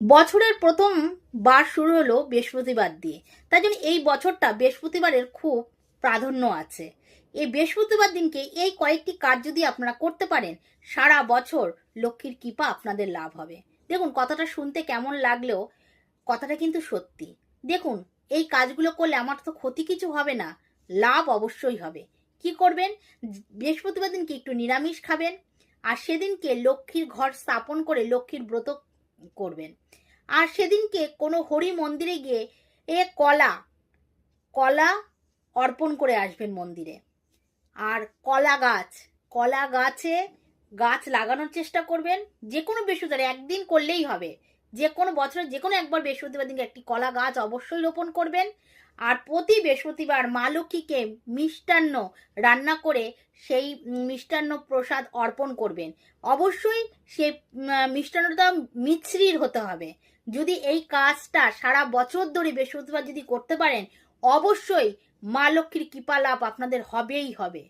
বছরের প্রথম বার শুরু হলো বৃহস্পতিবার দিয়ে, তাই জন্য এই বছরটা বৃহস্পতিবারের খুব প্রাধান্য আছে। এই বৃহস্পতিবার দিনকে এই কয়েকটি কাজ যদি আপনারা করতে পারেন, সারা বছর লক্ষ্মীর কৃপা আপনাদের লাভ হবে। দেখুন, কথাটা শুনতে কেমন লাগলেও কথাটা কিন্তু সত্যি। দেখুন, এই কাজগুলো করলে আমার তো ক্ষতি কিছু হবে না, লাভ অবশ্যই হবে। কি করবেন? বৃহস্পতিবার দিনকে একটু নিরামিষ খাবেন, আর সেদিনকে লক্ষ্মীর ঘর স্থাপন করে লক্ষ্মীর ব্রত করবেন। আর সেদিনকে কোনো হরি মন্দিরে গিয়ে কলা কলা অর্পণ করে আসবেন মন্দিরে। আর কলা গাছে গাছ লাগানোর চেষ্টা করবেন। যে কোনো বৃহস্পতিবার একদিন করলেই হবে, যে কোনো বছরে যে কোনো একবার বৃহস্পতিবার দিনকে একটি কলা গাছ অবশ্যই রোপণ করবেন। আর প্রতি বৃহস্পতিবার মা লক্ষ্মীকে মিষ্টান্ন রান্না করে সেই মিষ্টান্ন প্রসাদ অর্পণ করবেন। অবশ্যই সেই মিষ্টান্নটা মিছরির হতে হবে। যদি এই কাজটা সারা বছর ধরে বৃহস্পতিবার যদি করতে পারেন, অবশ্যই মা লক্ষ্মীর কৃপা লাভ আপনাদের হবেই হবে।